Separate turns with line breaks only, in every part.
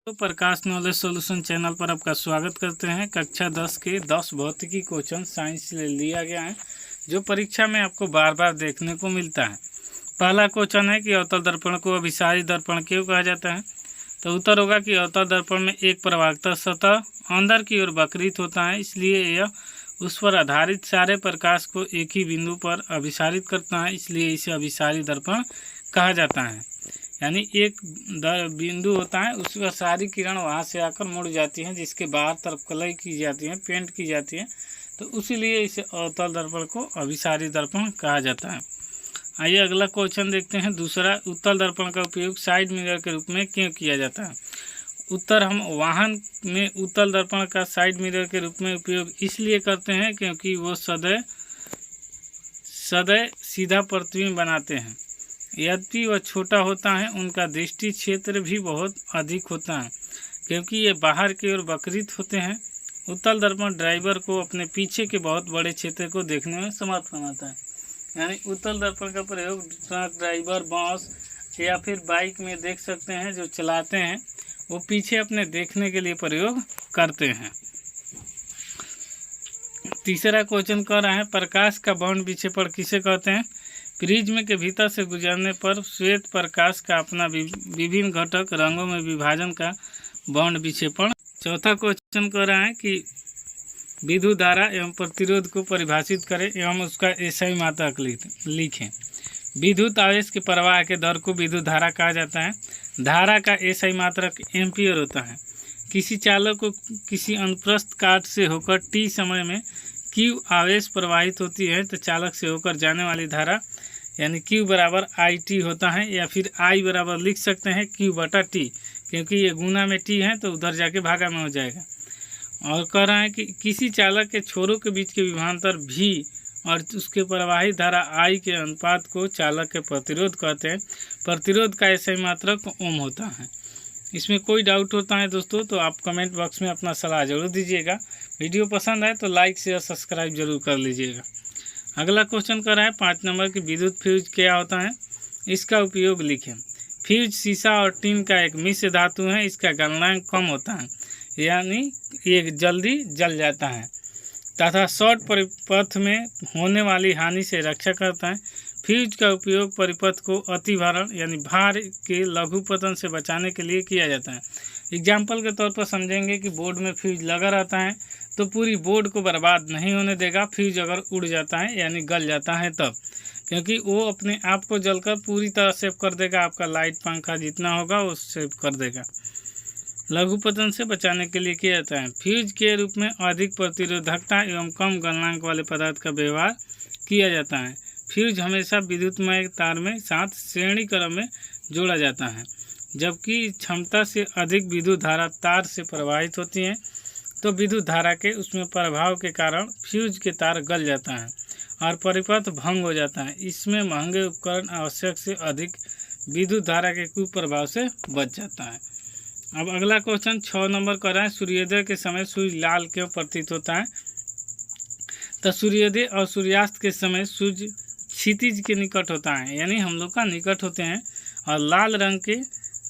तो प्रकाश knowledge solution channel पर आपका स्वागत करते हैं। कक्षा 10 के 10 भौतिकी क्वेश्चन साइंस से लिया गया है, जो परीक्षा में आपको बार बार देखने को मिलता है। पहला क्वेश्चन है कि अवतल दर्पण को अभिसारी दर्पण क्यों कहा जाता है। तो उत्तर होगा कि अवतल दर्पण में एक परावर्तक सतह अंदर की ओर वक्रित होता है, इसलिए यह उस पर आधारित सारे प्रकाश को एक ही बिंदु पर अभिसारित करता है, इसलिए इसे अभिसारी दर्पण कहा जाता है। यानी एक बिंदु होता है, उस पर सारी किरण वहाँ से आकर मुड़ जाती हैं, जिसके बाहर तरफ कलई की जाती है, पेंट की जाती है, तो इसीलिए इसे अवतल दर्पण को अभिसारी दर्पण कहा जाता है। आइए अगला क्वेश्चन देखते हैं। दूसरा, उत्तल दर्पण का उपयोग साइड मिरर के रूप में क्यों किया जाता है। उत्तर, हम वाहन में उत्तल दर्पण का साइड मिरर के रूप में उपयोग इसलिए करते हैं क्योंकि वो सदैव सीधा प्रतिबिंब बनाते हैं। यद्यपि वह छोटा होता है, उनका दृष्टि क्षेत्र भी बहुत अधिक होता है क्योंकि ये बाहर की ओर वक्रित होते हैं। उत्तल दर्पण ड्राइवर को अपने पीछे के बहुत बड़े क्षेत्र को देखने में समर्थ बनाता है। यानी उत्तल दर्पण का प्रयोग ट्रक ड्राइवर, बस या फिर बाइक में देख सकते हैं, जो चलाते हैं वो पीछे अपने देखने के लिए प्रयोग करते हैं। तीसरा क्वेश्चन कह रहा है, प्रकाश का बाउंड विक्षेपण किसे कहते हैं। प्रिज्म के भीतर से गुजरने पर श्वेत प्रकाश का अपना विभिन्न घटक रंगों में विभाजन का बाउंड विक्षेपण। चौथा क्वेश्चन कह रहा है कि विद्युत धारा एवं प्रतिरोध को परिभाषित करें एवं उसका एसआई मात्रक लिखें। विद्युत आवेश के प्रवाह के दर को विद्युत धारा कहा जाता है। धारा का एसआई मात्रक एम्पियर होता है। किसी चालक को किसी अनुप्रस्थ काट से होकर टी समय में क्यू आवेश प्रवाहित होती है, तो चालक से होकर जाने वाली धारा यानी Q बराबर IT होता है, या फिर I बराबर लिख सकते हैं Q/T, क्योंकि ये गुना में T है तो उधर जाके भागा में हो जाएगा। और कह रहा है कि किसी चालक के छोरों के बीच के विभवांतर V और उसके प्रवाहित धारा I के अनुपात को चालक के प्रतिरोध कहते हैं। प्रतिरोध का एसआई मात्रक ओम होता है। इसमें कोई डाउट होता है दोस्तों तो आप कमेंट बॉक्स में अपना सलाह जरूर दीजिएगा। वीडियो पसंद आए तो लाइक शेयर सब्सक्राइब जरूर कर लीजिएगा। अगला क्वेश्चन कर रहा है 5 नंबर की, विद्युत फ्यूज क्या होता है, इसका उपयोग लिखें। फ्यूज शीशा और टीन का एक मिश्र धातु है, इसका गलनांक कम होता है, यानी ये जल्दी जल जाता है तथा शॉर्ट परिपथ में होने वाली हानि से रक्षा करता है। फ्यूज का उपयोग परिपथ को अतिभारण यानी भार के लघुपतन से बचाने के लिए किया जाता है। एग्जाम्पल के तौर पर समझेंगे कि बोर्ड में फ्यूज लगा रहता है तो पूरी बोर्ड को बर्बाद नहीं होने देगा। फ्यूज अगर उड़ जाता है यानी गल जाता है तब, क्योंकि वो अपने आप को जलकर पूरी तरह सेव कर देगा, आपका लाइट पंखा जितना होगा वो सेव कर देगा। लघुपतन से बचाने के लिए किया जाता है। फ्यूज के रूप में अधिक प्रतिरोधकता एवं कम गलनांक वाले पदार्थ का व्यवहार किया जाता है। फ्यूज हमेशा विद्युतमय तार में साथ श्रेणी क्रम में जोड़ा जाता है, जबकि क्षमता से अधिक विद्युत धारा तार से प्रवाहित होती है तो विद्युत धारा के उसमें प्रभाव के कारण फ्यूज के तार गल जाता है और परिपथ भंग हो जाता है। इसमें महंगे उपकरण आवश्यक से अधिक विद्युत धारा के कुप्रभाव से बच जाता है। अब अगला क्वेश्चन 6 नंबर कर रहा है, सूर्योदय के समय सूर्य लाल क्यों प्रतीत होता है। तो सूर्योदय और सूर्यास्त के समय सूर्य क्षितिज के निकट होता है, यानी हम लोग का निकट होते हैं, और लाल रंग के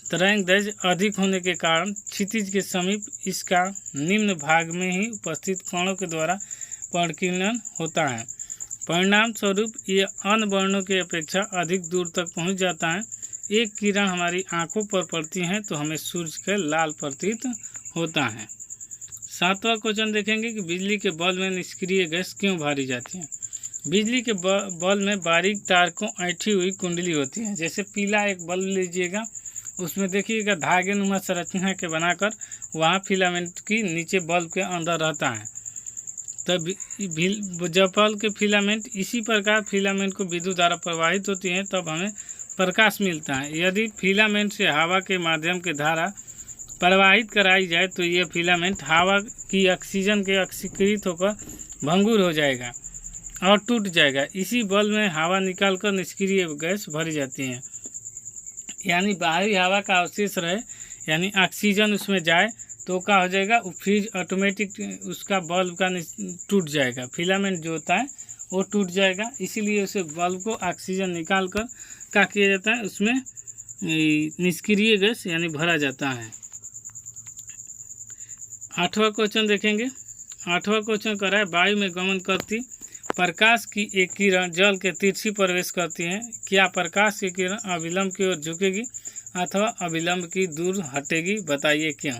तरंगदैर्घ्य अधिक होने के कारण क्षितिज के समीप इसका निम्न भाग में ही उपस्थित कणों के द्वारा परिकीर्णन होता है। परिणाम स्वरूप ये अन्य वर्णों की अपेक्षा अधिक दूर तक पहुंच जाता है। एक किरण हमारी आंखों पर पड़ती है तो हमें सूर्य के लाल प्रतीत होता है। 7वां क्वेश्चन देखेंगे कि बिजली के बल्ब में निष्क्रिय गैस क्यों भरी जाती है। बिजली के बल्ब में बारीक तार को ऐंठी हुई कुंडली होती है। जैसे पीला एक बल्ब लीजिएगा, उसमें देखिएगा धागे नुमा संरचना के बनाकर वहाँ फिलामेंट की नीचे बल्ब के अंदर रहता है। तब जब बल्ब के फिलामेंट इसी प्रकार फिलामेंट को विद्युत धारा प्रवाहित होती है तब हमें प्रकाश मिलता है। यदि फिलामेंट से हवा के माध्यम के धारा प्रवाहित कराई जाए तो यह फिलामेंट हवा की ऑक्सीजन के ऑक्सीकृत होकर भंगुर हो जाएगा और टूट जाएगा। इसी बल्ब में हवा निकालकर निष्क्रिय गैस भरी जाती है, यानी बाहरी हवा का अवशेष रहे यानी ऑक्सीजन उसमें जाए तो क्या हो जाएगा, वो फ्यूज ऑटोमेटिक उसका बल्ब का टूट जाएगा, फिलामेंट जो होता है वो टूट जाएगा। इसीलिए उसे बल्ब को ऑक्सीजन निकाल कर क्या किया जाता है, उसमें निष्क्रिय गैस यानी भरा जाता है। 8वां क्वेश्चन देखेंगे। 8वां क्वेश्चन कर रहा है वायु में गमन करती प्रकाश की एक किरण जल के तिरछी प्रवेश करती है, क्या प्रकाश की किरण अविलंब की ओर झुकेगी अथवा अविलंब की दूर हटेगी, बताइए क्यों।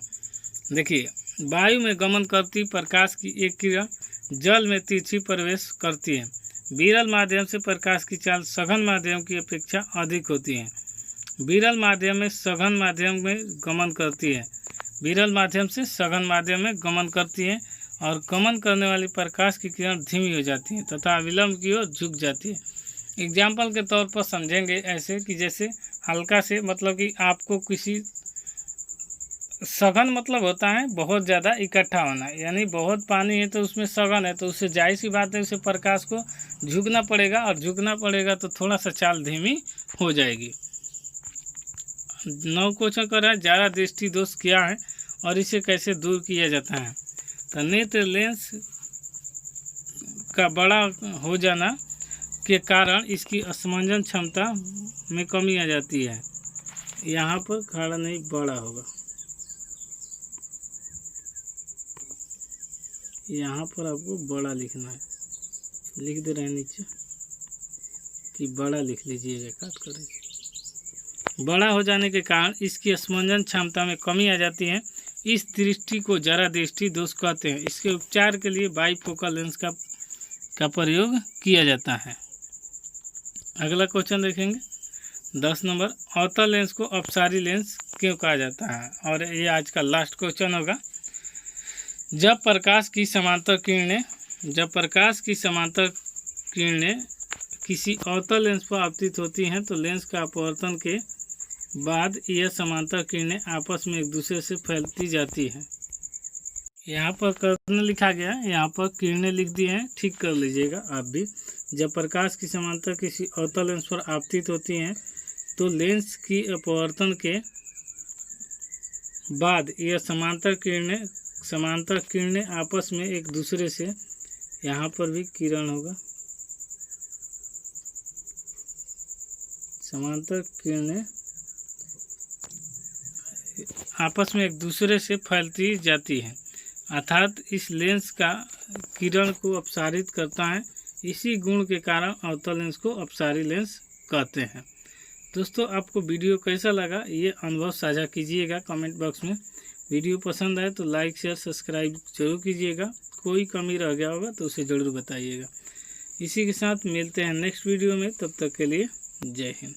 देखिए, वायु में गमन करती प्रकाश की एक किरण जल में तिरछी प्रवेश करती है। विरल माध्यम से प्रकाश की चाल सघन माध्यम की अपेक्षा अधिक होती है। विरल माध्यम में सघन माध्यम में गमन करती है, विरल माध्यम से सघन माध्यम में गमन करती है और गमन करने वाली प्रकाश की किरण धीमी हो जाती है तथा अविलंब की ओर झुक जाती है। एग्जाम्पल के तौर पर समझेंगे ऐसे कि जैसे हल्का से, मतलब कि आपको किसी सघन मतलब होता है बहुत ज़्यादा इकट्ठा होना, यानी बहुत पानी है तो उसमें सघन है, तो उससे जाहिर सी बात है उसे प्रकाश को झुकना पड़ेगा और झुकना पड़ेगा तो थोड़ा सा चाल धीमी हो जाएगी। 9 क्वेश्चन कर रहा है ज़्यादा दृष्टि दोष क्या है और इसे कैसे दूर किया जाता है। तो नेत्र लेंस का बड़ा हो जाना के कारण इसकी असमंजन क्षमता में कमी आ जाती है। यहाँ पर खड़ा नहीं, बड़ा होगा, यहाँ पर आपको बड़ा लिखना है, लिख दे रहे हैं नीचे कि बड़ा लिख लीजिएगा, काट कर। बड़ा हो जाने के कारण इसकी असमंजन क्षमता में कमी आ जाती है। इस दृष्टि को जरा दृष्टि दोष कहते हैं। इसके उपचार के लिए बाइफोकल लेंस का प्रयोग किया जाता है। अगला क्वेश्चन देखेंगे 10 नंबर, अवतल लेंस को अपसारी लेंस क्यों कहा जाता है, और ये आज का लास्ट क्वेश्चन होगा। जब प्रकाश की समांतर किरणें किसी अवतल लेंस पर आपतित होती हैं तो लेंस का अपवर्तन के बाद यह समांतर किरणें आपस में एक दूसरे से फैलती जाती हैं। यहाँ पर करने लिखा गया है, यहाँ पर किरणें लिख दी हैं, ठीक कर लीजिएगा आप भी। जब प्रकाश की समांतर किसी अवतल लेंस पर आपतित होती हैं तो लेंस की अपवर्तन के बाद यह समांतर किरणें आपस में एक दूसरे से, यहाँ पर भी किरण होगा, समांतर किरणें आपस में एक दूसरे से फैलती जाती है, अर्थात इस लेंस का किरण को अपसारित करता है। इसी गुण के कारण अवतल लेंस को अपसारी लेंस कहते हैं। दोस्तों, आपको वीडियो कैसा लगा ये अनुभव साझा कीजिएगा कमेंट बॉक्स में। वीडियो पसंद आए तो लाइक शेयर सब्सक्राइब जरूर कीजिएगा। कोई कमी रह गया होगा तो उसे ज़रूर बताइएगा। इसी के साथ मिलते हैं नेक्स्ट वीडियो में, तब तक के लिए जय हिंद।